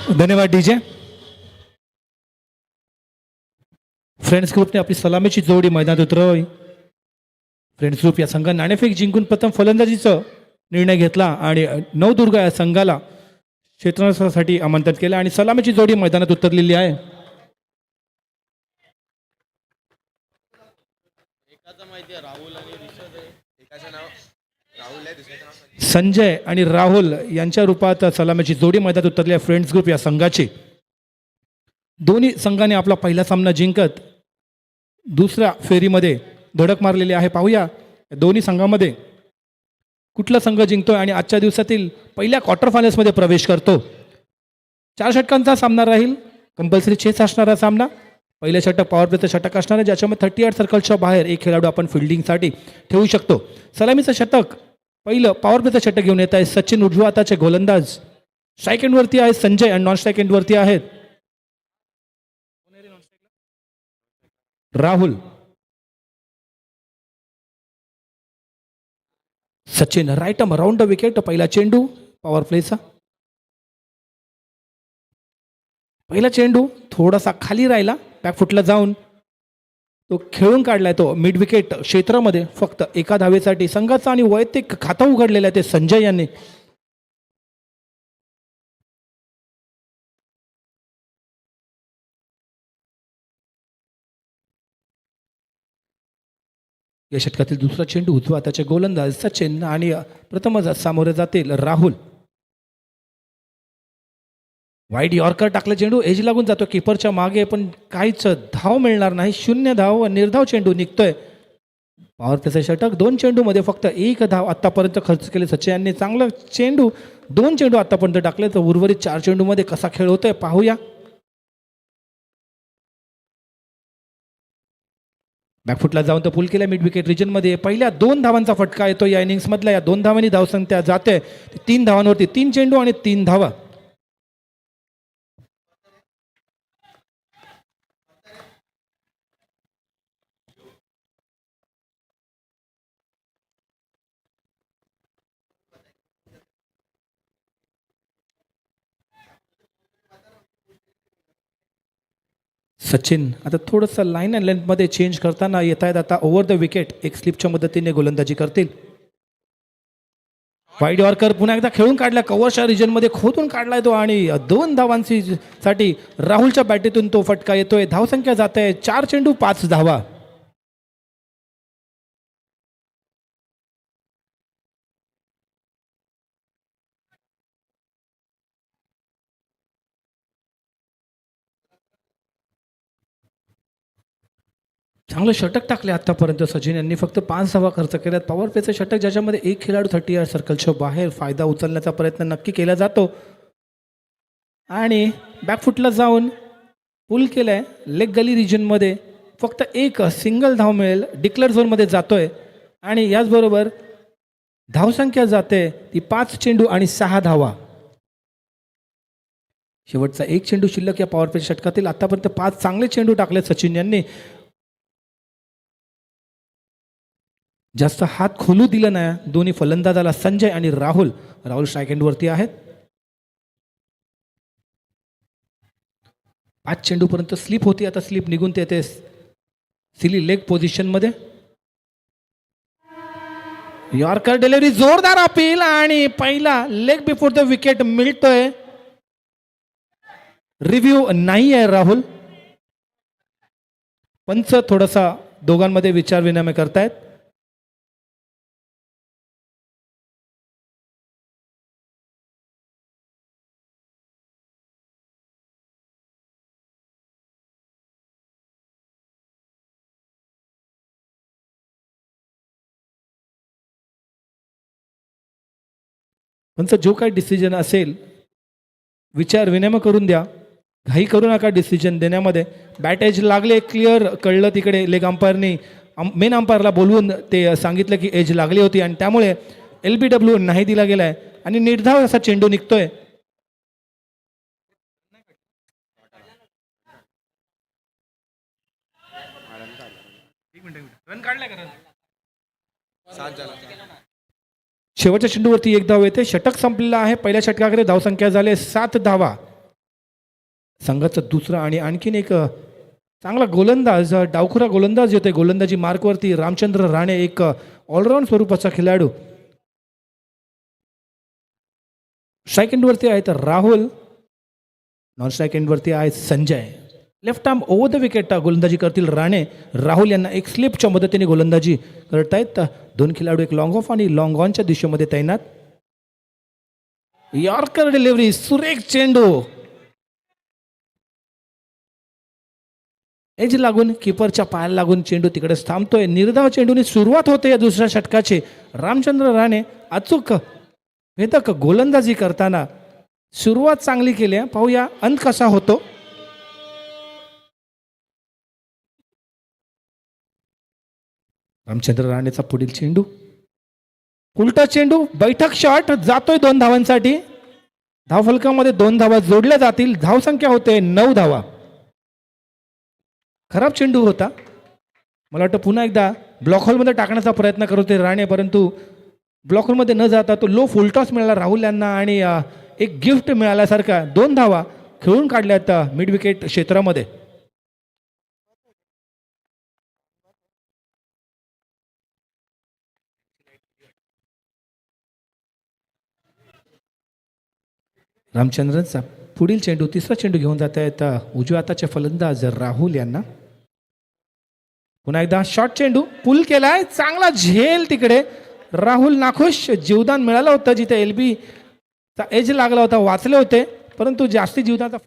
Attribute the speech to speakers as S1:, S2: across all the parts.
S1: धन्यवाद DJ. Friends ग्रुपने आपली सलामीची जोडी मैदानात उतरवावी. फ्रेंड्स ग्रुप या संघाने नाणेफेक जिंकून प्रथम फलंदाजीचा निर्णय घेतला आणि नवदुर्गा या संघाला क्षेत्ररक्षणासाठी आमंत्रित केले आणि सलामीची जोडी मैदानात उतरलेली आहे. संजय आणि राहुल यांच्या रूपात सलामीची जोडी मैदानात उतरली आहे. फ्रेंड्स ग्रुप या संघाची दोन्ही संघाने आपला पहिला सामना जिंकत दुसऱ्या फेरीमध्ये धडक मारलेली आहे. पाहूया दोन्ही संघामध्ये कुठला संघ जिंकतोय आणि आजच्या दिवसातील पहिल्या क्वार्टर फायनल्समध्ये प्रवेश करतो. 4 षटकांचा सामना राहील. कंपल्सरी चेस असणारा सामना. पहिले षटक पॉवर प्लेचं षटक असणार आहे ज्याच्यामध्ये 38 सर्कलच्या बाहेर एक खेळाडू आपण फिल्डिंगसाठी ठेवू शकतो. सलामीचं षटक पहिलं पॉवर प्लेचं षटक घेऊन येत आहे सचिन. उजव्या हाताचे गोलंदाज. स्ट्राईक एंडवरती आहे संजय आणि नॉन स्ट्राईक एंडवरती आहेत Rahul. Sachin right arm round the wicket. पहिला चेंडू पॉवर प्लेचा. पहिला चेंडू थोडासा खाली राहिला. बॅकफुटला जाऊन तो खेळून काढलाय. तो मिड विकेट क्षेत्रामध्ये फक्त एका धावेसाठी संघाचा आणि वैयक्तिक खातं उघडलेलं आहे ते संजय यांनी. या षटकातील दुसरा चेंडू उजवा त्याचे गोलंदाज सचिन आणि प्रथमच सामोरे जातील राहुल. वाईड यॉर्कर टाकलं. चेंडू एज लागून जातो किपरच्या मागे पण काहीच धाव मिळणार नाही. 0 धाव. निर्धाव चेंडू निघतोय. पॉवर प्लेचं षटक 2 चेंडूमध्ये फक्त 1 धाव आतापर्यंत खर्च केले सचिन यांनी. चांगलं चेंडू 2 चेंडू आतापर्यंत टाकले तर उर्वरित 4 चेंडूमध्ये कसा खेळ होतोय पाहूया. बॅकफुटला जाऊन तो पुल केला मिड विकेट रिजनमध्ये. पहिल्या 2 धावांचा फटका येतो या इनिंग्स मधला. या 2 धावांनी धावसंख्या जाते 3 धावांवरती. 3 चेंडू आणि 3 धावा. सचिन आता थोडंसं लाईन अँड लेंथमध्ये चेंज करताना येत आहेत. आता ओव्हर द विकेट एक स्लिपच्या मदतीने गोलंदाजी करतील. वाईड यॉर्कर पुन्हा एकदा खेळून काढला. कव्हरच्या रिजनमध्ये खोदून काढलाय तो आणि 2 धावांची साठी राहुलच्या बॅटीतून तो फटका येतोय. धावसंख्या जाते 4 चेंडू 5 धावा. चांगलं षटक टाकले आतापर्यंत सचिन यांनी. फक्त 5 धावा खर्च केल्यात. पॉवर प्लेचं षटक ज्याच्यामध्ये एक खेळाडू 38 सर्कलच्या बाहेर फायदा उचलण्याचा प्रयत्न नक्की केला जातो आणि बॅकफुटला जाऊन पुल केलाय. लेग गली रिजनमध्ये फक्त एक सिंगल धाव मिळेल. डिक्लेअर झोनमध्ये जातोय आणि याचबरोबर धावसंख्या जाते ती 5 चेंडू आणि 6 धावा. शेवटचा एक चेंडू शिल्लक या पॉवर प्ले षटकातील. आतापर्यंत 5 चांगले चेंडू टाकले सचिन यांनी. जास्त हात खोलू दिलं नाही दोन्ही फलंदाजाला संजय आणि राहुल. राहुल स्ट्राईक एंडवरती आहेत. 5 चेंडूपर्यंत स्लिप होती. आता स्लिप निघून ते येते सिली लेग पोझिशनमध्ये. यॉर्कर डिलिव्हरी जोरदार अपील आणि पहिला लेग बिफोर द विकेट मिळतोय. रिव्ह्यू नाही आहे राहुल. पंच थोडासा दोघांमध्ये विचार विनिमय करतायत. पंच जो काही डिसिजन असेल विचार विनिमय करून द्या. घाई करू नका डिसिजन देण्यामध्ये. बॅट एज लागले क्लिअर कळलं तिकडे. लेग अंपायरनी मेन अंपायरला बोलवून ते सांगितलं की एज लागली होती आणि त्यामुळे LBW नाही दिला गेलाय आणि निर्धाव असा चेंडू निघतोय. शेवटच्या चेंडूवरती 1 धाव येते. षटक संपलेलं आहे. पहिल्या षटकाकडे धावसंख्या झाले 7 धावा. संघाचा दुसरा आणि आणखीन एक चांगला गोलंदाज, डावखुरा गोलंदाज येतोय गोलंदाजी मार्कवरती. रामचंद्र राणे एक ऑलराऊंड स्वरूपाचा खेळाडू. स्ट्राईक एंडवरती आहेत राहुल, नॉन स्ट्राईक एंडवरती आहे Sanjay. Left arm over the wicket गोलंदाजी करतील राणे. राहुल यांना एक स्लिपच्या मदतीने गोलंदाजी करतायत. दोन खेळाडू एक लॉंग ऑफ आणि लॉंग ऑनच्या दिशेमध्ये तैनात. यॉर्कर डिलिव्हरी, सुरेख चेंडू, एज लागून किपरच्या पायाला लागून चेंडू तिकडेच थांबतोय. निर्धाव चेंडूने सुरुवात होते या दुसऱ्या षटकाची. रामचंद्र राणे अचूक भेदक गोलंदाजी करताना सुरुवात चांगली केली आहे. पाहूया अंत कसा होतो. रामचंद्र राणेचा पुढील चेंडू, उलटा चेंडू, बैठक शॉट जातोय 2 धावांसाठी. धावफलकामध्ये 2 धावा जोडल्या जातील. धावसंख्या होते 9 धावा. खराब चेंडू होता. मला वाटतं पुन्हा एकदा ब्लॉक होलमध्ये टाकण्याचा प्रयत्न करत होते राणे, परंतु ब्लॉक होलमध्ये न जाता तो लो फुलटॉस मिळाला राहुल यांना आणि एक गिफ्ट मिळाल्यासारखा 2 धावा खेळून काढल्यात मिड विकेट क्षेत्रामध्ये. रामचंद्रनचा पुढील चेंडू, तिसरा चेंडू घेऊन जात आहेत उजव्या हाताचे फलंदाज राहुल यांना. पुन्हा एकदा शॉर्ट चेंडू पुल केलाय, चांगला झेल तिकडे. राहुल नाखुश. जीवदान मिळालं होतं जिथे LB चा एज लागला होता, वाचले होते, परंतु जास्ती जीवदानाचा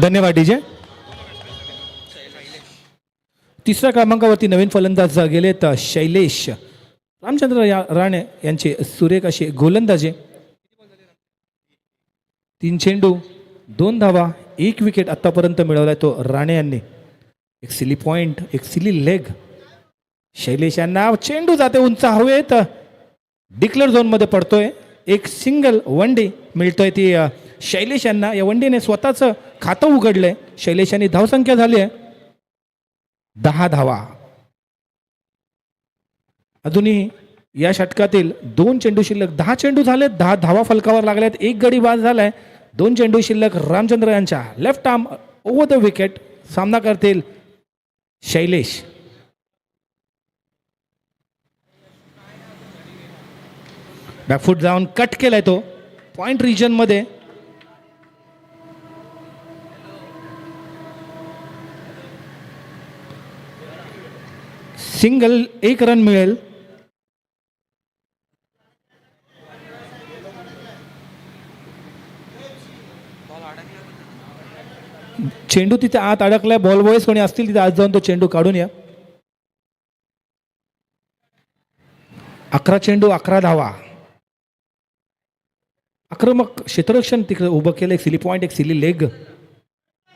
S1: धन्यवाद डीजे. तिसऱ्या क्रमांकावरती नवीन फलंदाज गेलेत शैलेश. रामचंद्र राणे यांचे सुरेख असे गोलंदाजी. 3 चेंडू 2 धावा 1 विकेट आतापर्यंत मिळवलाय तो राणे यांनी. एक सिली पॉइंट, एक सिली लेग. शैलेश यांना चेंडू जाते उंच हवेत, डिक्लेअर झोनमध्ये पडतोय. एक सिंगल वनडे मिळतोय ती शैलेश यांना. या वनडेने स्वतःचं खातं उघडलंय. शैलेश यांनी धावसंख्या झाली आहे 10 धावा. अजूनही या षटकातील 2 चेंडू शिल्लक. 10 चेंडू झालेत, 10 धावा फलकावर लागल्यात. 1 गडी बाद झालाय. 2 चेंडू शिल्लक. रामचंद्र यांच्या left arm over the wicket सामना करतील शैलेश. बॅकफूट जाऊन कट केलाय तो पॉइंट रिजन मध्ये. सिंगल, 1 रन मिळेल. चेंडू तिथे आत अडकलाय. बॉल बॉयज कोणी असतील तिथे आत जाऊन तो चेंडू काढून या. 11 चेंडू 11 धावा. आक्रमक क्षेत्ररक्षण तिकडे उभं केलं. एक सिली पॉइंट, एक सिली लेग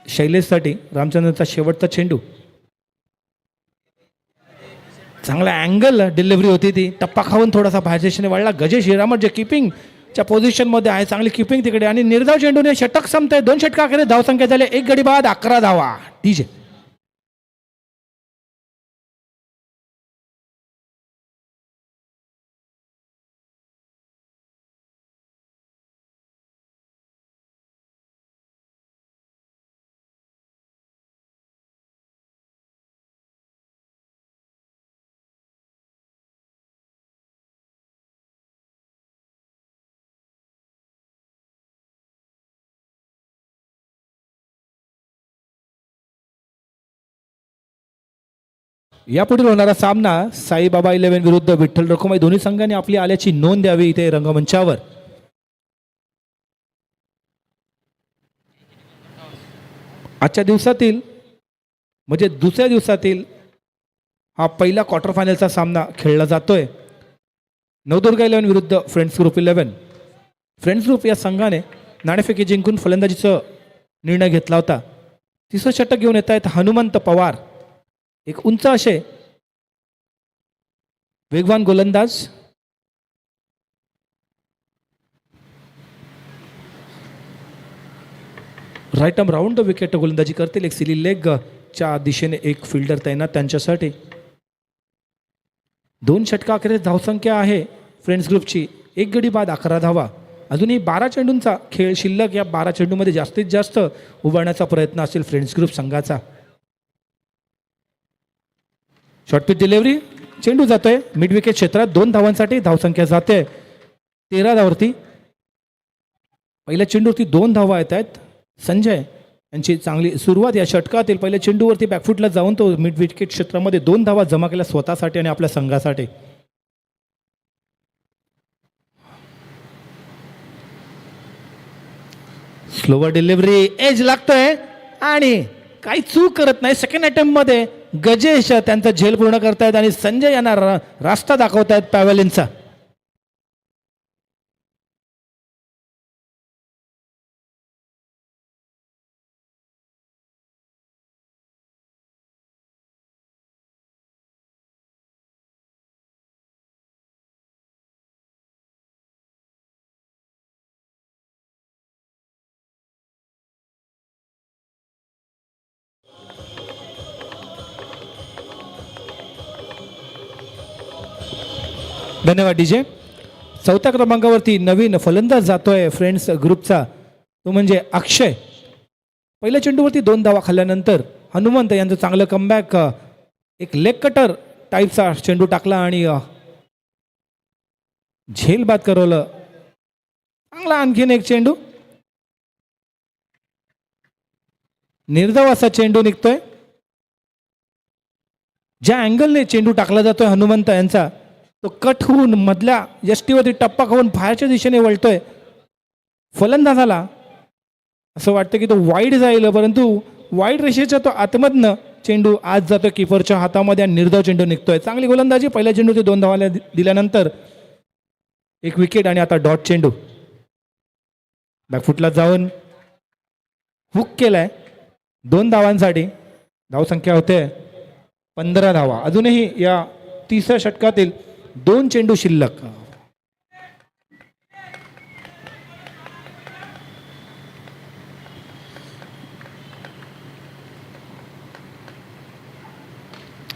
S1: शैलेशसाठी. रामचंद्रचा शेवटचा चेंडू. चांगला अँगल डिलिव्हरी होती ती. टप्पा खाऊन थोडासा बाहेरच्या दिशेने वळला. गजेश हिरामठ जे किपिंगच्या पोझिशनमध्ये आहे, चांगली किपिंग तिकडे. आणि निर्धाव चेंडूने षटक संपतंय. 2 षटकाकडे धावसंख्या झाली 1 गडी बाद 11 धावा. डीजे. यापुढील होणारा सामना साईबाबा 11 विरुद्ध विठ्ठल रखुमाई. दोन्ही संघांनी आपली आल्याची नोंद द्यावी इथे रंगमंचावर. आजच्या दिवसातील म्हणजे दुसऱ्या दिवसातील हा पहिला क्वार्टर फायनलचा सामना खेळला जातोय नवदुर्गा 11 विरुद्ध फ्रेंड्स ग्रुप 11. फ्रेंड्स ग्रुप या संघाने नाणेफेकी जिंकून फलंदाजीचा निर्णय घेतला होता. तिसरं षटक घेऊन येत आहेत हनुमंत पवार, एक उंच असे वेगवान गोलंदाज. Right arm round the wicket गोलंदाजी करतील. एक सिली लेग च्या दिशेने एक फिल्डर तैनात त्यांच्यासाठी. 2 षटकाखेरीज धावसंख्या आहे फ्रेंड्स ग्रुपची 1 गडी बाद 11 धावा. अजूनही 12 चेंडूंचा खेळ शिल्लक. या 12 चेंडूमध्ये जास्तीत जास्त उभारण्याचा प्रयत्न असेल फ्रेंड्स ग्रुप संघाचा. शॉर्टपिच डिलिव्हरी, चेंडू जातोय मिड विकेट क्षेत्रात 2 धावांसाठी. धावसंख्या जाते 13 धावावरती. पहिल्या चेंडूवरती 2 धावा येत आहेत. संजय यांची चांगली सुरुवात या षटकातील. पहिल्या चेंडूवरती बॅकफुटला जाऊन तो मिड विकेट क्षेत्रामध्ये 2 धावा जमा केल्या स्वतःसाठी आणि आपल्या संघासाठी. स्लोवर डिलिव्हरी, एज लागतोय आणि काही चूक करत नाही. सेकंड अटेम्प्ट मध्ये गजेश त्यांचा झेल पूर्ण करतायत आणि संजय यांना रास्ता दाखवतायत पॅव्हलिनचा. धन्यवाद डीजे. 4थ्या क्रमांकावरती नवीन फलंदाज जातोय फ्रेंड्स ग्रुपचा, तो म्हणजे अक्षय. पहिल्या चेंडूवरती 2 धावा खाल्ल्यानंतर हनुमंत यांचं चांगलं कमबॅक. एक लेग कटर टाईपचा चेंडू टाकला आणि झेल बाद करवलं. चांगला आणखीन एक चेंडू, निर्धाव असा चेंडू निघतोय. ज्या अँगलने चेंडू टाकला जातोय हनुमंत यांचा, तो कट होऊन मधल्या यष्टीवरती टप्पा खाऊन बाहेरच्या दिशेने वळतोय. फलंदाजाला असं वाटतं की तो वाईड जाईल, परंतु वाईड रेषेच्या तो आतमधनं चेंडू आज जातोय किपरच्या हातामध्ये आणि निर्धाव चेंडू निघतोय. चांगली गोलंदाजी. पहिल्या चेंडूवरती 2 धावा दिल्यानंतर एक विकेट आणि आता डॉट चेंडू. बॅकफुटला जाऊन हुक केलाय 2 धावांसाठी. धावसंख्या होते 15 धावा. अजूनही या तिसऱ्या षटकातील 2 चेंडू शिल्लक.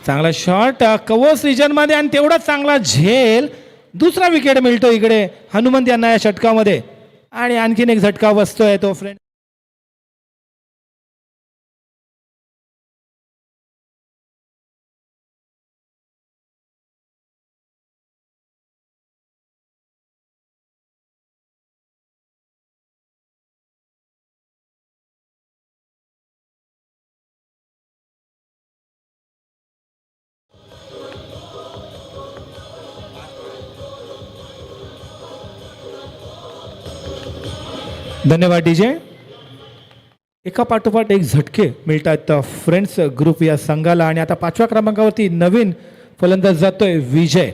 S1: चांगला शॉट कवच रिजन मध्ये आणि तेवढाच चांगला झेल. दुसरा विकेट मिळतो इकडे हनुमंत यांना या षटकामध्ये आणि आणखीन एक झटका बसतोय तो फ्रेंड. धन्यवाद डीजे. एका पाठोपाठ एक झटके मिळतात फ्रेंड्स ग्रुप या संघाला. आणि आता 5व्या क्रमांकावरती नवीन फलंदाज जातोय विजय.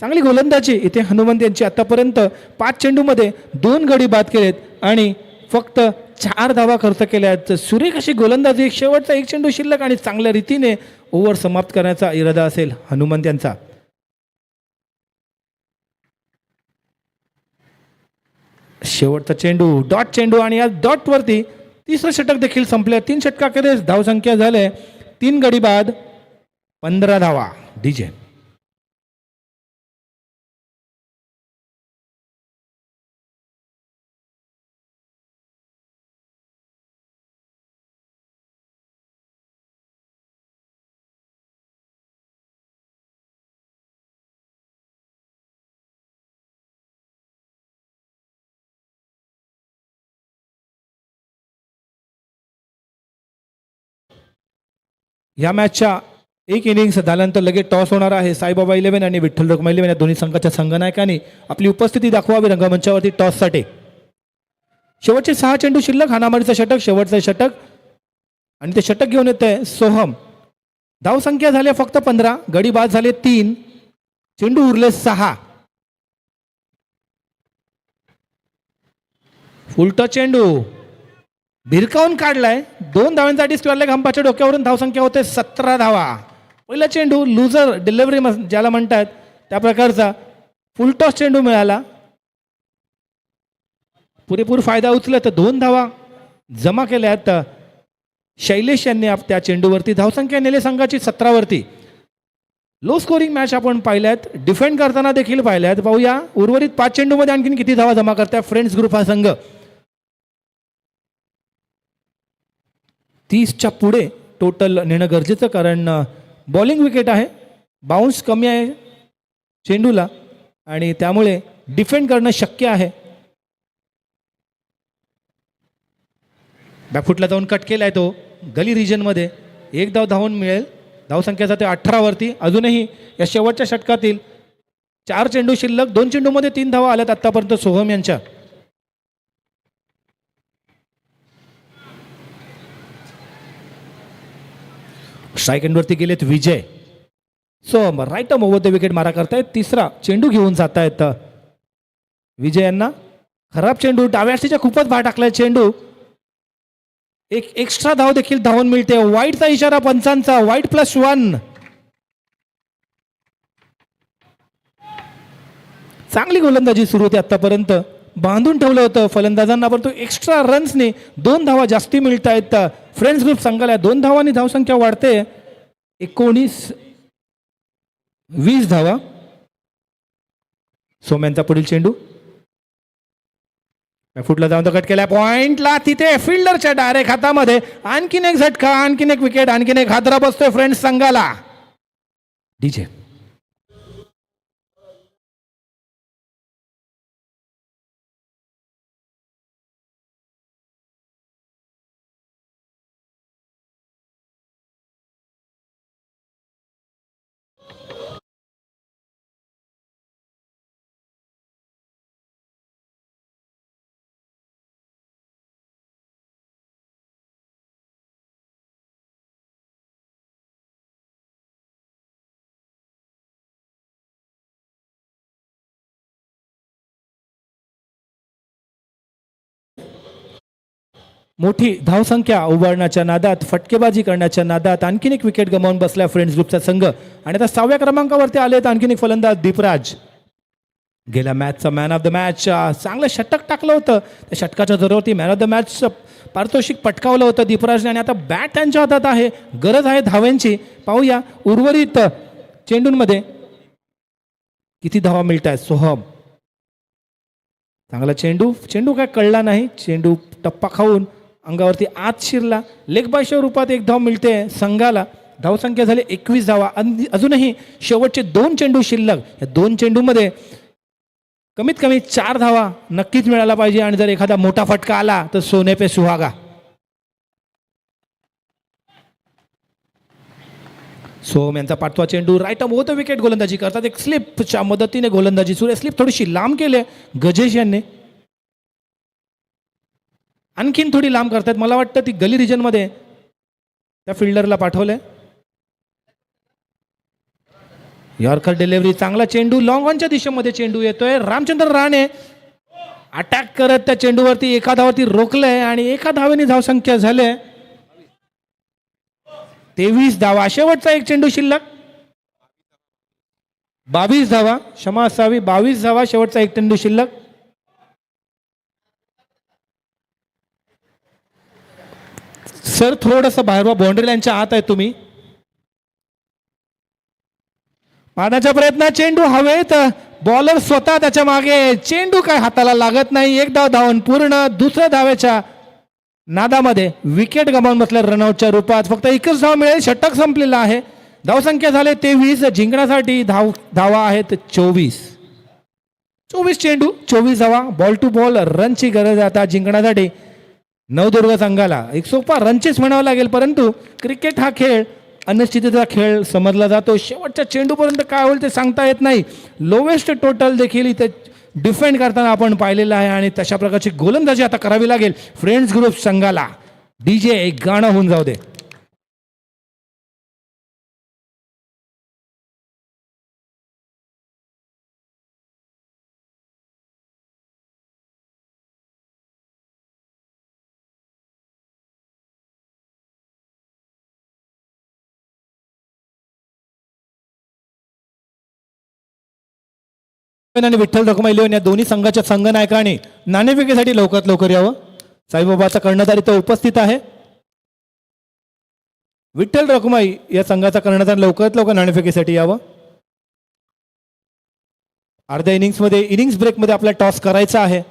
S1: चांगली गोलंदाजी इथे हनुमंत यांची. आतापर्यंत 5 चेंडूमध्ये 2 गडी बाद केलेत आणि फक्त 4 धावा खर्च केल्यात. सुरेख अशी गोलंदाजी. शेवटचा 1 चेंडू शिल्लक आणि चांगल्या रीतीने ओव्हर समाप्त करण्याचा इरादा असेल हनुमंत यांचा. शेवटचा चेंडू डॉट चेंडू आणि या डॉट वरती तिसरं षटक देखील संपले. 3 षटकाखेरीज धावसंख्या झाले 3 गडी बाद 15 धावा. डीजे. या मॅचच्या 1 इनिंग्स झाल्यानंतर लगेच टॉस होणार आहे. साईबाबा 11 आणि विठ्ठल रखुमाई 11 या दोन्ही संघाच्या संघनायकांनी आपली उपस्थिती दाखवावी रंगमंचावरती टॉससाठी. शेवटचे 6 चेंडू शिल्लक. हाणामारीचं षटक, शेवटचं षटक आणि ते षटक घेऊन येत आहे सोहम. धावसंख्या झाल्या फक्त 15, गडी बाद झाले 3, चेंडू उरले 6. फुलटॉस चेंडू भिरकावून काढलाय. 2 धावांसाठी स्टुअर्ट हंपाच्या डोक्यावरून धावसंख्या होते 17 धावा. पहिला चेंडू लुझर डिलिव्हरी ज्याला म्हणतात त्या प्रकारचा फुलटॉस चेंडू मिळाला. पुरेपूर फायदा उचलत 2 धावा जमा केल्यात. शैलेश यांनी त्या चेंडूवरती धावसंख्या नेले संघाची 17 वरती. लो स्कोरिंग मॅच आपण पाहिल्यात, डिफेंड करताना देखील पाहिल्यात. पाहूया उर्वरित 5 चेंडूमध्ये आणखीन किती धावा जमा करताय फ्रेंड्स ग्रुप हा संघ. 30च्या पुढे टोटल नेणं गरजेचं, कारण बॉलिंग विकेट आहे. बाउन्स कमी आहे चेंडूला आणि त्यामुळे डिफेंड करणं शक्य आहे. बॅकफुटला जाऊन कट केलाय तो गली रिजनमध्ये. 1 धाव धावून मिळेल. धावसंख्या ते 18 वरती. अजूनही या शेवटच्या षटकातील 4 चेंडू शिल्लक. 2 चेंडूमध्ये 3 धावा आल्यात आतापर्यंत सोहम यांच्या. स्ट्राईक एंडवरती गेलेत Vijay. Soham right arm over the wicket मारा करतायत. 3रा चेंडू घेऊन जात आहेत विजय यांना. खराब चेंडू डाव्या हातीच्या खूपच बाहेर टाकलाय चेंडू. एक एक्स्ट्रा धाव देखील धावून मिळते. वाईटचा इशारा पंचांचा. वाईट +1. चांगली गोलंदाजी सुरू होती आतापर्यंत. बांधून ठेवलं होतं फलंदाजांना, परंतु एक्स्ट्रा रन्सने 2 धावा जास्ती मिळत आहेत फ्रेंड्स ग्रुप संघाला. 2 धावांनी धावसंख्या वाढते. 19-20 धावा. सोम्यांचा पुढील चेंडू फुटला जाऊन तो कट केला पॉइंटला. तिथे फिल्डरच्या डायरेक्ट हातामध्ये. आणखीन एक झटका, आणखीन एक विकेट, आणखीन एक हादरा बसतोय फ्रेंड्स संघाला. डीजे मोठी धावसंख्या उभारण्याच्या नादात, फटकेबाजी करण्याच्या नादात आणखीन एक विकेट गमावून बसला फ्रेंड्स ग्रुपचा संघ. आणि आता 6व्या क्रमांकावरती आलेत आणखीन एक फलंदाज दीपराज. गेल्या मॅचचा मॅन ऑफ द मॅच. चांगलं षटक टाकलं होतं. त्या षटकाच्या जोरावरती मॅन ऑफ द मॅच पारितोषिक पटकावलं होतं दीपराजने. आणि आता बॅट त्यांच्या हातात आहे. गरज आहे धाव्यांची. पाहूया उर्वरित चेंडूंमध्ये किती धावा मिळत आहेत. सोहम चांगला चेंडू. चेंडू काय कळला नाही. चेंडू टप्पा खाऊन अंगावरती आत शिरला. लेग बायच्या रूपात 1 धाव मिळते संघाला. धावसंख्या झाली 21 धावा. अजूनही शेवटचे 2 चेंडू शिल्लक. या 2 चेंडूमध्ये कमीत कमी 4 धावा नक्कीच मिळायला पाहिजे. आणि जर एखादा मोठा फटका आला तर सोने पे सुहागा. सोहम यांचा पाठवा चेंडू right arm over the wicket गोलंदाजी करतात. एक स्लिपच्या मदतीने गोलंदाजी सुरू. स्लिप थोडीशी लांब केले गजेश यांनी. आणखीन थोडी लांब करतात. मला वाटतं ती गली रिजनमध्ये त्या फिल्डरला पाठवलंय. Yorker delivery. चांगला चेंडू लॉंग ऑनच्या दिशेमध्ये चेंडू येतोय. रामचंद्र राणे अटॅक करत त्या चेंडूवरती एका धावावरती रोखलंय. आणि एका धावेने धावसंख्या झाले 23 धावा. शेवटचा एक चेंडू शिल्लक. 22 धावा. क्षमा असावी. 22 धावा. शेवटचा एक चेंडू शिल्लक. सर थोडंसं बाहेर बाउंड्री लाईनच्या आत आहे तुम्ही. पाण्याचा प्रयत्न. चेंडू हवेत. बॉलर स्वतः त्याच्या मागे. चेंडू काय हाताला लागत नाही. 1 धाव धावून पूर्ण. दुसऱ्या धावेच्या नादामध्ये विकेट गमावून बसल्या रनआउटच्या रूपात. फक्त 1च धाव मिळेल. षटक संपलेला आहे. धावसंख्या झाले 23. जिंकण्यासाठी धावा आहेत 24. 24 चेंडू 24 धावा. बॉल टू बॉल रनची गरज आहे आता जिंकण्यासाठी नवदुर्ग संघाला. एक सोपा रनचेच म्हणावं लागेल, परंतु क्रिकेट हा खेळ अनिश्चिततेचा खेळ समजला जातो. शेवटच्या चेंडूपर्यंत काय होईल ते सांगता येत नाही. लोवेस्ट टोटल देखील इथे डिफेंड करताना आपण पाहिलेलं आहे. आणि तशा प्रकारची गोलंदाजी आता करावी लागेल फ्रेंड्स ग्रुप संघाला. डीजे एक गाणं होऊन जाऊ दे. आणि विठ्ठल रखुमाई इलेव्हन या दोन्ही संघाच्या संघनायकांनी नाणेफेकीसाठी लवकरात लवकर यावं. साईबाबाचा कर्णधार इथं उपस्थित आहे. विठ्ठल रखुमाई या संघाचा कर्णधार लवकरात लवकर नाणेफेकीसाठी यावं. अर्ध्या इनिंग्स ब्रेकमध्ये आपला टॉस करायचा आहे.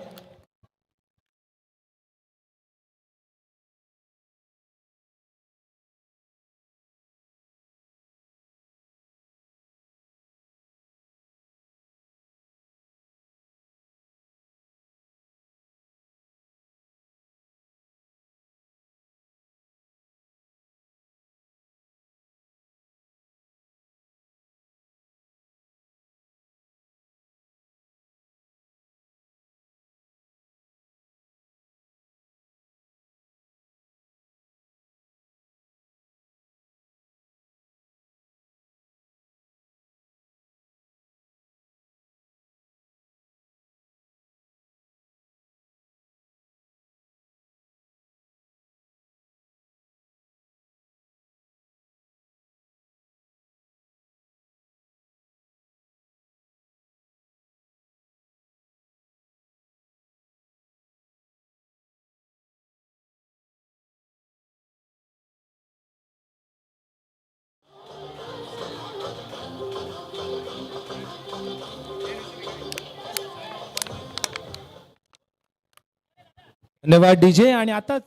S1: धन्यवाद डीजे. आणि आता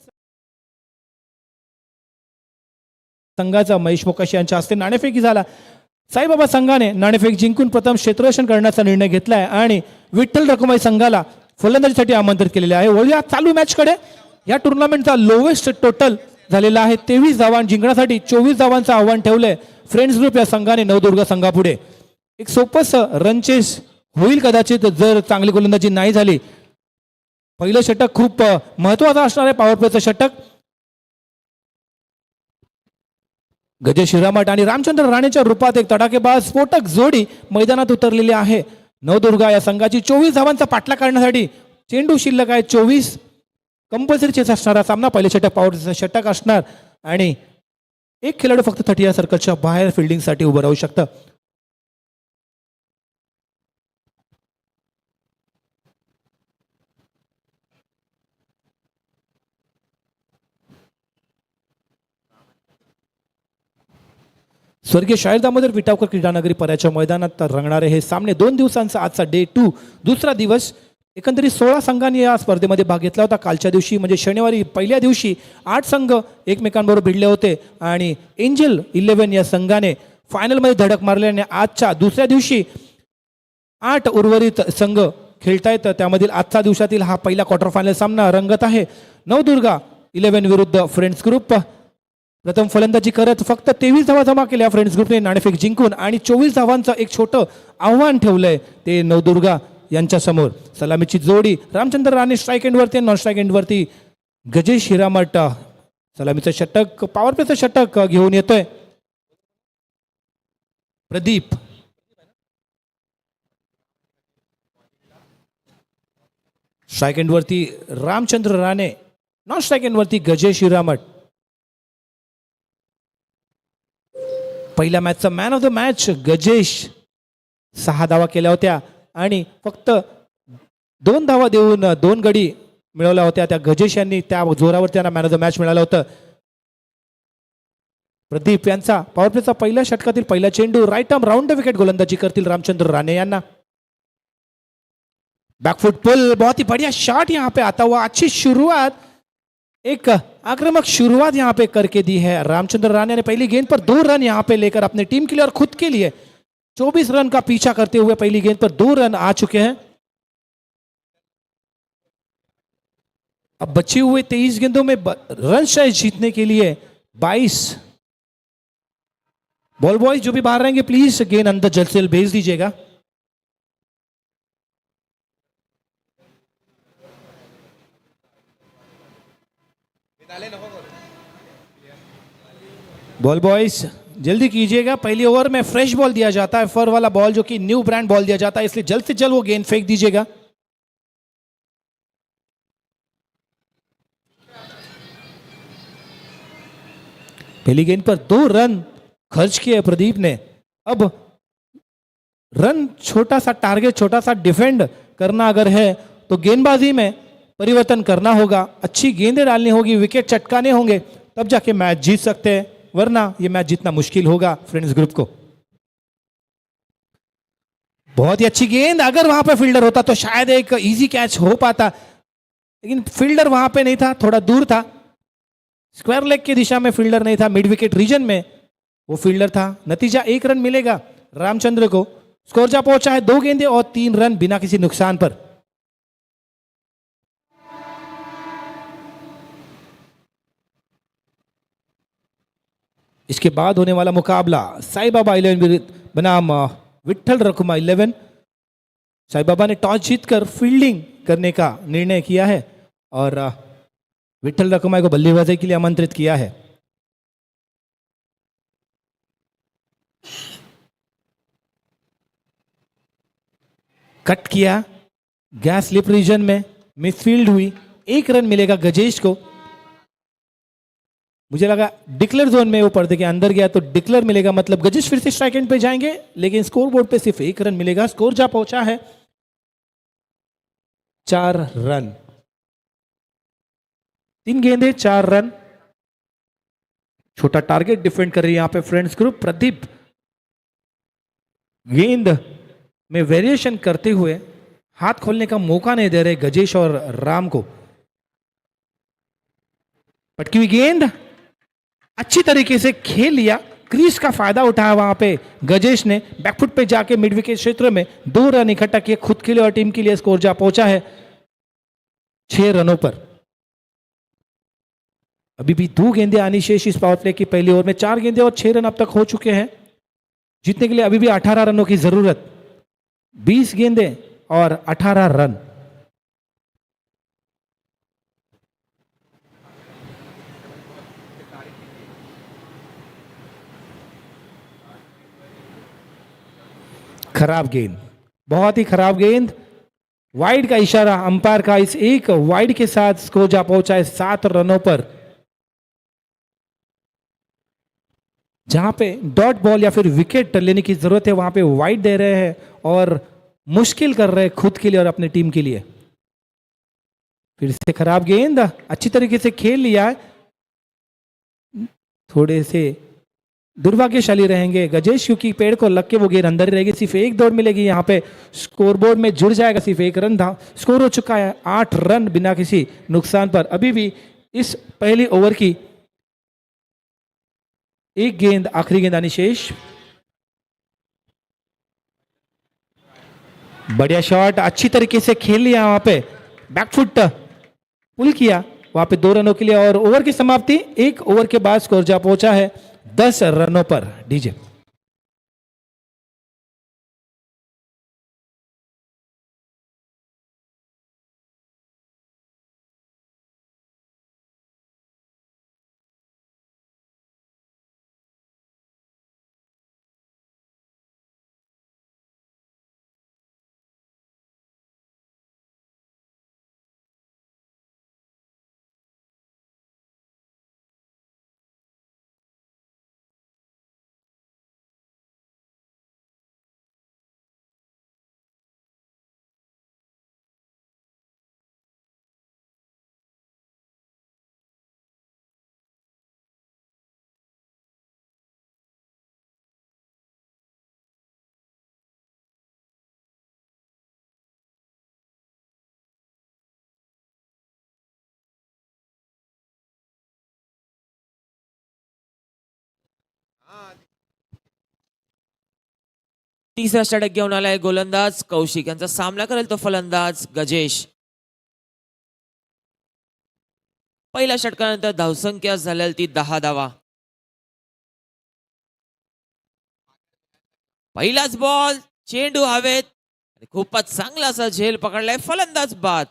S1: संघाचा महेश मोकाशी यांच्या हस्ते नाणेफेकी झाला. साईबाबा संघाने नाणेफेक जिंकून प्रथम क्षेत्ररक्षण करण्याचा निर्णय घेतलाय आणि विठ्ठल रखुमाई संघाला फलंदाजीसाठी आमंत्रित केलेले आहे. वळूया चालू मॅचकडे. या टुर्नामेंटचा लोवेस्ट टोटल झालेला आहे 23 धावा. जिंकण्यासाठी 24 धावांचं आव्हान ठेवलंय फ्रेंड्स ग्रुप या संघाने नवदुर्गा संघापुढे. एक सोपस रनचेस होईल कदाचित जर चांगली गोलंदाजी नाही झाली. पहिलं षटक खूप महत्वाचं असणार आहे, पॉवर प्लेचं षटक. गजेश हिरामठ आणि रामचंद्र राणेच्या रूपात एक तडाखेबाज स्फोटक जोडी मैदानात उतरलेली आहे. नवदुर्गा या संघाची 24 धावांचा पाठलाग करण्यासाठी चेंडू शिल्लक आहे 24. कंपल्सरी चेस असणारा सामना. पहिले षटक पॉवर षटक असणार आणि एक खेळाडू फक्त 30 सर्कलच्या बाहेर फिल्डिंगसाठी उभं राहू शकतं. स्वर्गीय शाहीर दामोदर विटावकर क्रीडानगरी पर्याच्या मैदानात रंगणारे हे सामने 2 दिवसांचा आजचा डे 2 दुसरा दिवस. एकंदरीत 16 संघांनी या स्पर्धेमध्ये भाग घेतला होता. कालच्या दिवशी म्हणजे शनिवारी पहिल्या दिवशी 8 संघ एकमेकांबरोबर भिडले होते आणि एंजल 11 या संघाने फायनलमध्ये धडक मारल्याने आजच्या दुसऱ्या दिवशी 8 उर्वरित संघ खेळतायत. त्यामधील आजचा दिवसातील हा पहिला क्वार्टर फायनल सामना रंगत आहे. नवदुर्गा 11 विरुद्ध फ्रेंड्स ग्रुप. प्रथम फलंदाजी करत फक्त 23 धावा जमा केल्या फ्रेंड्स ग्रुपने नाणेफेक जिंकून आणि 24 धावांचं एक छोटं आव्हान ठेवलंय ते नवदुर्गा यांच्या समोर. सलामीची जोडी रामचंद्र राणे स्ट्राईक एंडवरती, नॉन स्ट्राईक एंडवरती गजेश हिरामठ. सलामीचं षटक पॉवर प्लेचं षटक घेऊन येतोय प्रदीप. स्ट्राईक एंडवरती रामचंद्र राणे, नॉन स्ट्राईक एंडवरती गजेश हिरामठ. पहिल्या मॅचचा man of the match Gajesh. 6 धावा केल्या होत्या आणि फक्त 2 धावा देऊन 2 गडी मिळवल्या होत्या. त्या गजेश यांनी त्या जोरावर त्यांना मॅन ऑफ द मॅच मिळालं होतं. प्रदीप यांचा पॉवर प्लेचा पहिल्या षटकातील पहिला चेंडू right arm round the wicket गोलंदाजी करतील रामचंद्र राणे यांना. बैकफुट पुल, बहुत ही बढ़िया शॉट यहाँ पे आता हुआ. अच्छी शुरुआत, एक आक्रामक शुरुआत यहाँ पे करके दी है रामचंद्र राणे ने. पहली गेंद पर 2 रन यहाँ पे लेकर अपने टीम के लिए और खुद के लिए 24 रन का पीछा करते हुए पहली गेंद पर 2 रन आ चुके हैं. अब बचे हुए 23 गेंदों में रन शायद जीतने के लिए 22. बॉल बॉयज जो भी बाहर रहेंगे प्लीज गेंद अंदर जल्द से जल्द भेज दीजिएगा. बॉल बॉयज जल्दी कीजिएगा. पहली ओवर में फ्रेश बॉल दिया जाता है, फर वाला बॉल जो कि न्यू ब्रांड बॉल दिया जाता है, इसलिए जल्द से जल्द वो गेंद फेंक दीजिएगा. पहली गेंद पर 2 रन खर्च किए प्रदीप ने. अब रन छोटा सा टारगेट, छोटा सा डिफेंड करना अगर है तो गेंदबाजी में परिवर्तन करना होगा, अच्छी गेंदें डालनी होगी, विकेट चटकाने होंगे, तब जाके मैच जीत सकते हैं, वरना ये मैच जीतना मुश्किल होगा फ्रेंड्स ग्रुप को। बहुत ही अच्छी गेंद, अगर वहां पे फील्डर होता तो शायद एक इजी कैच हो पाता, लेकिन फील्डर वहां पे नहीं था, थोड़ा दूर था, स्क्वायर लेग की दिशा में फील्डर नहीं था, मिड विकेट रीजन में वो फील्डर था। नतीजा 1 रन मिलेगा रामचंद्र को। स्कोर जा पहुंचा है 2 गेंदे और 3 रन बिना किसी नुकसान पर। इसके बाद होने वाला मुकाबला साई बाबा 11 बनाम विठल रकुमा 11। साई बाबा ने टॉस जीतकर फील्डिंग करने का निर्णय किया है और विठल रकुमा को बल्लेबाजी के लिए आमंत्रित किया है। कट किया, गैस स्लिप रीजन में मिसफील्ड हुई, 1 रन मिलेगा गजेश को। मुझे लगा डिक्लेयर जोन में वो पर्दे के अंदर गया तो डिक्लेयर मिलेगा, मतलब गजेश फिर से स्ट्राइक एंड पे जाएंगे, लेकिन स्कोर बोर्ड पे सिर्फ 1 रन मिलेगा। स्कोर जा पहुंचा है 4 रन, 3 गेंदे 4 रन। छोटा टारगेट डिफेंड कर रही है यहां पे फ्रेंड्स ग्रुप। प्रदीप गेंद में वेरिएशन करते हुए हाथ खोलने का मौका नहीं दे रहे गजेश और राम को। पटकी हुई गेंद अच्छी तरीके से खेल लिया, क्रीज का फायदा उठाया वहां पे गजेश ने, बैकफुट पे जाके मिड विकेट क्षेत्र में 2 रन इकट्ठा किए खुद के लिए और टीम के लिए। स्कोर जा पहुंचा है 6 रनों पर। अभी भी 2 गेंदे आनी शेष इस पावर प्ले की पहली ओवर में। 4 गेंदे और 6 रन अब तक हो चुके हैं। जीतने के लिए अभी भी 18 रनों की जरूरत, 20 गेंदे और 18 रन। खराब गेंद, बहुत ही खराब गेंद, वाइड का इशारा अंपायर का। इस एक वाइड के साथ स्कोर जा पहुंचा है 7 रनों पर। जहां पे डॉट बॉल या फिर विकेट लेने की जरूरत है वहां पे वाइड दे रहे हैं और मुश्किल कर रहे हैं खुद के लिए और अपनी टीम के लिए। फिर से खराब गेंद, अच्छी तरीके से खेल लिया है, थोड़े से दुर्भाग्यशाली रहेंगे गजेश क्योंकि पेड़ को लग के वो गेंद अंदर ही रहेगी। सिर्फ 1 दौड़ मिलेगी यहां पे, स्कोरबोर्ड में जुड़ जाएगा, सिर्फ 1 रन था। स्कोर हो चुका है 8 रन बिना किसी नुकसान पर। अभी भी इस पहली ओवर की 1 गेंद, आखिरी गेंद आनी शेष। बढ़िया शॉट, अच्छी तरीके से खेल लिया वहां पे, बैकफुट पुल किया वहां पे 2 रनों के लिए और ओवर की समाप्ति 1 ओवर के बाद स्कोर जा पहुंचा है 10 रनों पर। डीजे
S2: तिसरा षटक घेऊन आलाय गोलंदाज कौशिक, यांचा सामना करेल तो फलंदाज गजेश। पहिल्या षटकानंतर धावसंख्या झालेली ती 10 धावा। पहिलाच बॉल, चेंडू हवेत, खूपच चांगला असा झेल पकडलाय, फलंदाज बाद।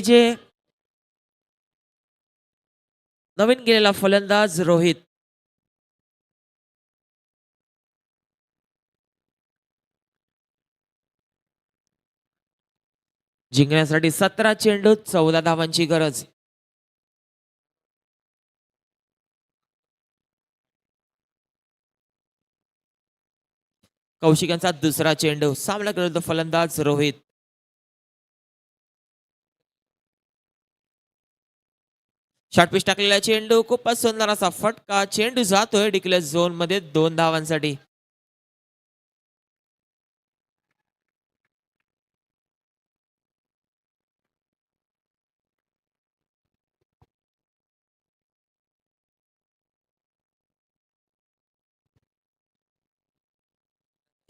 S2: जे नवीन गेलेला फलंदाज रोहित. जिंकण्यासाठी 17 चेंडूत 14 धावांची गरज. कौशिक यांचा दुसरा चेंडू. सामना करतो फलंदाज रोहित. शॉर्टपिच टाकलेला चेंडू. खूपच सुंदर असा फटका. चेंडू जातोय डिक्लेअर झोन मध्ये 2 धावांसाठी.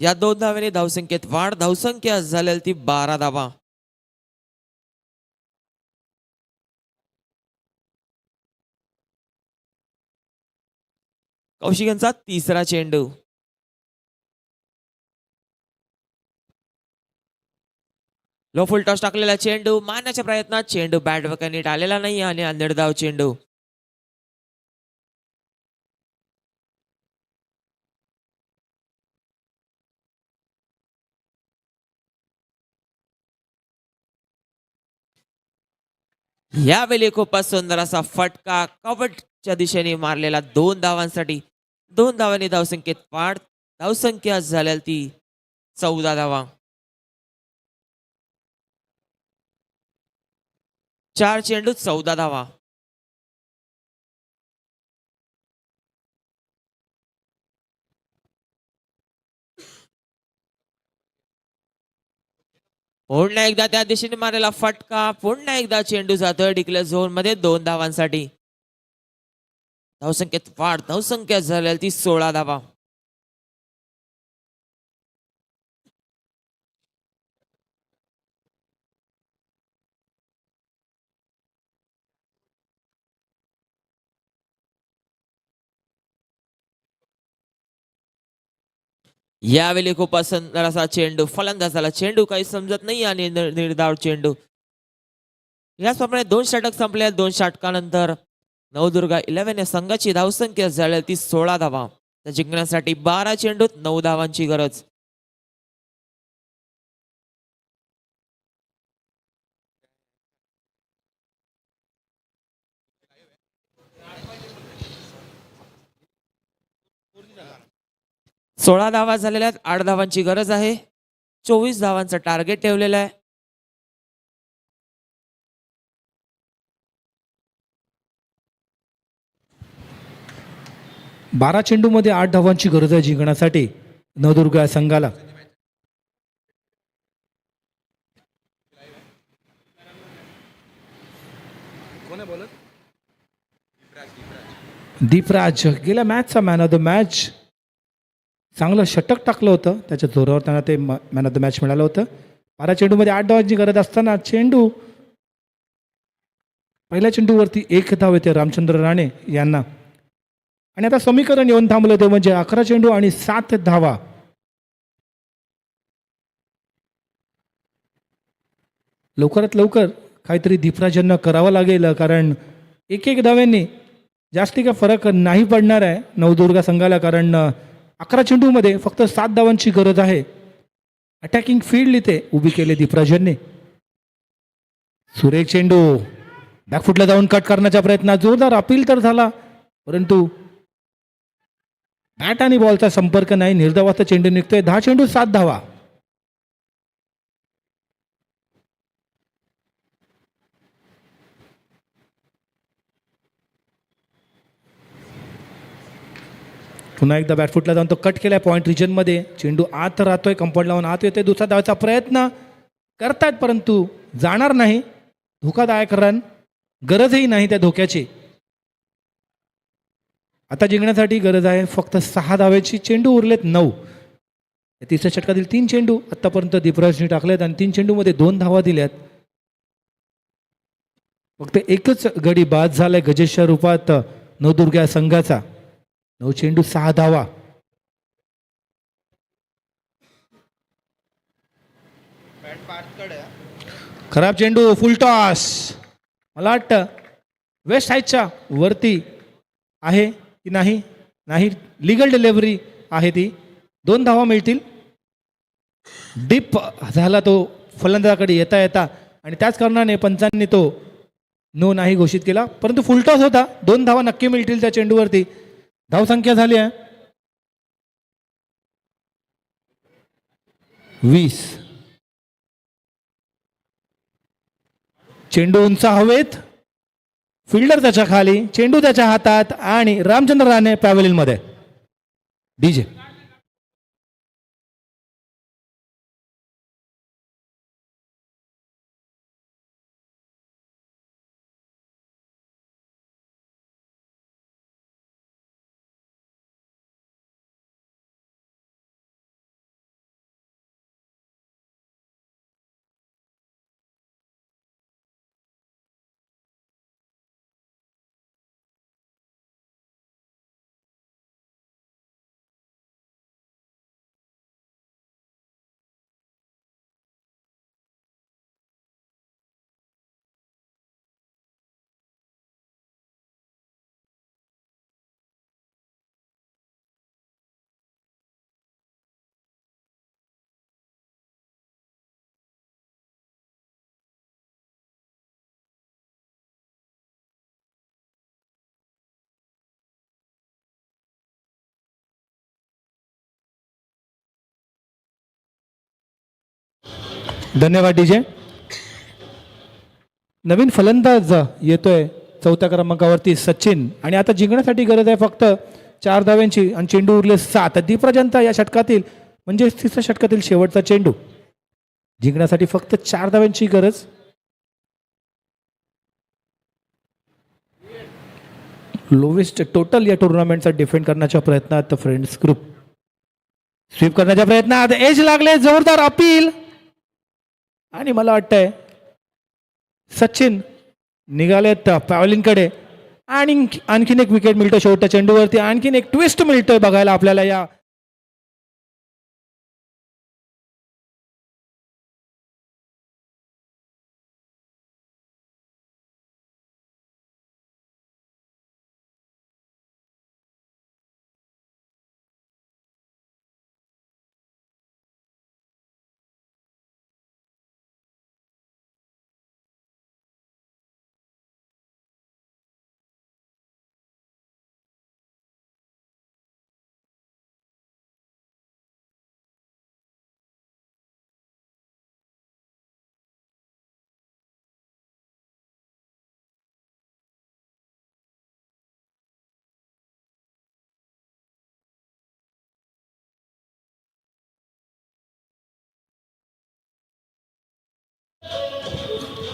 S2: या 2 धावेने धावसंख्येत वाढ. धावसंख्या झालेली ती 12 धावा. कौशिक यांचा तिसरा चेंडू. लो फुल टॉस टाकलेला चेंडू. मारण्याच्या प्रयत्नात चेंडू बॅट वरती नीट आलेला नाही आणि निर्धाव चेंडू. यावेळी खूपच सुंदर असा फटका. कवटच्या दिशेने मारलेला 2 धावांसाठी. 2 धावांनी धावसंख्येत वाढ. धावसंख्या झालेली ती 14 धावा. 4 चेंडूत 14 धावा. पुन्हा एकदा त्या दिशेने मारलेला फटका. पुन्हा एकदा चेंडू जातोय डिक्लेअर झोन मध्ये 2 धावांसाठी. धावसंख्येत वाढ. धावसंख्या झालेली ती 16 धावा. यावेळी खूपच सुंदर असा चेंडू. फलंदाजाला चेंडू काही समजत नाही आणि निर्धाव चेंडू. याचप्रमाणे 2 षटक संपले. 2 षटकानंतर नवदुर्गा 11 या संघाची धावसंख्या झाली ती 16 धावा. तर जिंकण्यासाठी 12 चेंडूत 9 धावांची गरज. सोळा धावा झालेल्या आहेत. 8 धावांची गरज आहे. 24 धावांचं टार्गेट ठेवलेलं आहे.
S1: बारा चेंडूमध्ये 8 धावांची गरज आहे जिंकण्यासाठी नवदुर्गा संघाला. दीपराज गेल्या मॅचचा मॅन ऑफ द मॅच. चांगलं षटक टाकलं होतं. त्याच्या जोरावर त्यांना ते मॅन ऑफ द मॅच मिळालं होतं. 12 चेंडूमध्ये 8 धावांची गरज असताना चेंडू पहिल्या चेंडूवरती 1 धाव येते रामचंद्र राणे यांना. आणि आता समीकरण येऊन थांबलं ते म्हणजे 11 चेंडू आणि 7 धावा. लवकरात लवकर काहीतरी दीपराजांना करावं लागेल, कारण एक धाव्यांनी जास्ती काय फरक नाही पडणार आहे नवदुर्गा संघाला, कारण 11 चेंडूमध्ये फक्त 7 धावांची गरज आहे. अटॅकिंग फील्ड इथे उभी केली दीपराजांनी. सुरेख चेंडू बॅकफुटला जाऊन कट करण्याचा प्रयत्न. जोरदार अपील तर झाला, परंतु बॅट आणि बॉलचा संपर्क नाही. निर्धावाचा चेंडू निघतोय. 10 चेंडू 7 धावा. पुन्हा एकदा बॅटफुटला जाऊन तो कट केलाय पॉईंट रिजनमध्ये. चेंडू आत राहतोय, कंपाऊंड लावून आत येतोय. दुसरा धावाचा प्रयत्न करतायत परंतु जाणार नाही. धोकादायक रन, गरजही नाही त्या धोक्याची. आता जिंकण्यासाठी गरज आहे फक्त 6 धावेची. चेंडू उरलेत 9. तिसऱ्या षटकातील 3 चेंडू आतापर्यंत दीपराजने टाकलेत आणि 3 चेंडूमध्ये 2 धावा दिल्यात. फक्त एकच गडी बाद झालाय गजेशच्या रूपात नवदुर्गा संघाचा. 9 चेंडू 6 धावा. खराब चेंडू, फुल टॉस. मला वाटतं वेस्ट साईडच्या वरती आहे की नाही, नाही, लिगल डिलिव्हरी आहे ती. 2 धावा मिळतील. डीप झाला तो फलंदाजाकडे येता येता आणि त्याच कारणाने पंचांनी तो नो नाही घोषित केला, परंतु फुलटॉस होता. 2 धावा नक्की मिळतील त्या चेंडूवरती. धावसंख्या झाली आहे 20. चेंडू उंच हवेत, फिल्डर त्याच्या खाली, चेंडू त्याच्या हातात आणि रामचंद्र राणे पॅव्हलियन मध्ये. डीजे धन्यवाद डीजे. नवीन फलंदाज येतोय 4थ्या क्रमांकावरती सचिन, आणि आता जिंकण्यासाठी गरज आहे फक्त 4 धाव्यांची आणि चेंडू उरले 7. दीपराजंता या षटकातील म्हणजे 3ऱ्या षटकातील शेवटचा चेंडू. जिंकण्यासाठी फक्त 4 धाव्यांची गरज. लोवेस्ट टोटल या टुर्नामेंटचा डिफेंड करण्याच्या प्रयत्नात फ्रेंड्स ग्रुप. स्वीप करण्याच्या प्रयत्नात एज लागले, जोरदार अपील, आणि मला वाटतंय सचिन निघालेत पॅव्हलिनकडे आणि आणखीन एक विकेट मिळतं शेवटच्या चेंडूवरती. आणखीन एक ट्विस्ट मिळतोय बघायला आपल्याला या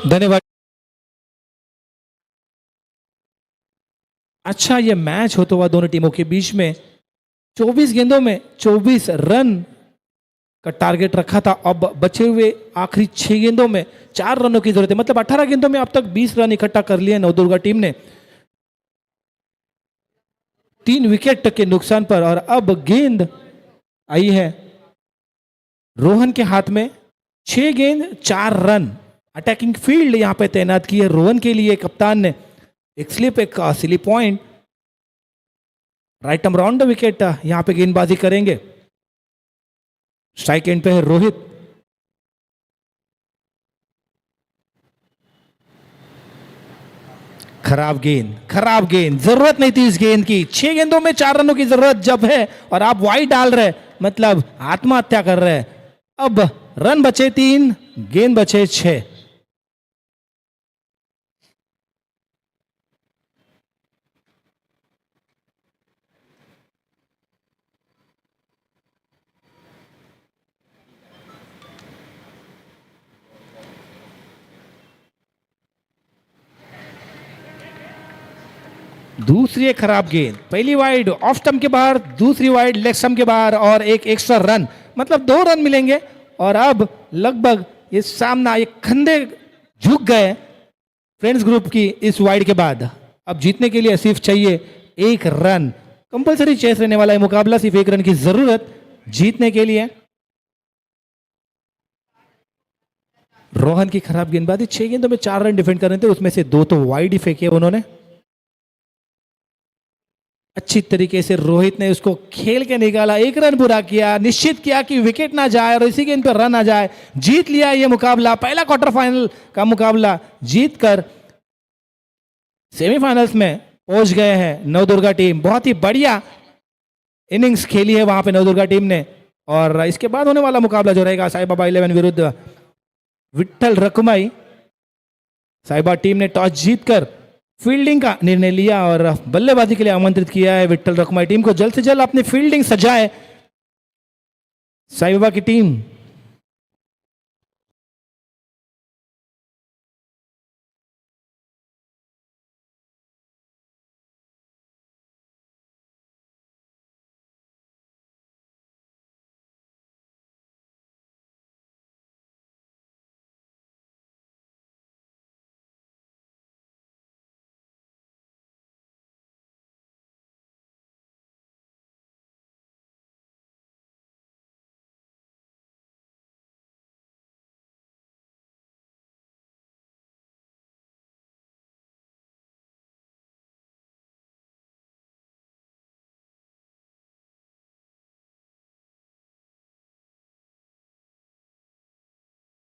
S1: धन्यवाद. अच्छा ये मैच होता हुआ दोनों टीमों के बीच में 24 गेंदों में 24 रन का टारगेट रखा था. अब बचे हुए आखिरी 6 गेंदों में 4 रनों की जरूरत है. मतलब 18 गेंदों में अब तक 20 रन इकट्ठा कर लिए नवदुर्गा टीम ने 3 विकेट के नुकसान पर. और अब गेंद आई है रोहन के हाथ में. 6 गेंद 4 रन. अटैकिंग फील्ड यहां पे तैनात की है रोहन के लिए कप्तान ने. एक स्लिप, एक silly point, right round the wicket. यहां पे गेंदबाजी करेंगे. स्ट्राइक एंड पे है रोहित. खराब गेंद, खराब गेंद, जरूरत नहीं थी इस गेंद की. 6 गेंदों में 4 रनों की जरूरत जब है और आप वाइड डाल रहे, मतलब आत्महत्या कर रहे. अब रन बचे 3, गेंद बचे 6. दूसरी एक खराब गेंद. पहली वाइड ऑफ स्टंप के बाहर, दूसरी वाइड लेग स्टंप के बाहर और एक एक्स्ट्रा रन, मतलब 2 रन मिलेंगे. और अब लगभग ये सामना, ये खंदे झुक गए फ्रेंड्स ग्रुप की इस वाइड के बाद. अब जीतने के लिए सिर्फ चाहिए 1 रन. कंपलसरी चेस रहने वाला है मुकाबला. सिर्फ 1 रन की जरूरत जीतने के लिए. रोहन की खराब गेंदबाजी, 6 गेंदों में 4 रन डिफेंड कर रहे थे, उसमें से 2 तो वाइड ही फेंके उन्होंने। अच्छी तरीके से रोहित ने उसको खेल के निकाला, 1 रन पूरा किया, निश्चित किया कि विकेट ना जाए और इसी गेंद पर रन आ जाए। जीत लिया ये मुकाबला, पहला क्वार्टर फाइनल का मुकाबला जीत कर सेमीफाइनल्स में पहुंच गए हैं नवदुर्गा टीम। बहुत ही बढ़िया इनिंग्स खेली है वहां पे नवदुर्गा टीम ने। और इसके बाद होने वाला मुकाबला जो रहेगा साई बाबा 11 विरुद्ध विट्ठल रकुमाई। साहिबा टीम ने टॉस जीतकर फील्डिंग का निर्णय लिया और बल्लेबाजी के लिए आमंत्रित किया है विट्ठल रकुमाई टीम को। जल्द से जल्द अपनी फील्डिंग सजाए साई बाबा की टीम।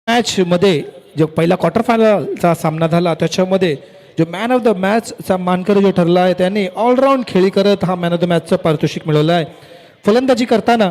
S1: मॅच मध्ये जो पहिला क्वार्टर फायनलचा सामना झाला त्याच्यामध्ये जो मॅन ऑफ द मॅचचा मानकरी जो ठरला आहे त्यांनी ऑलराऊंड खेळी करत हा मॅन ऑफ द मॅचचं पारितोषिक मिळवलं आहे। फलंदाजी करताना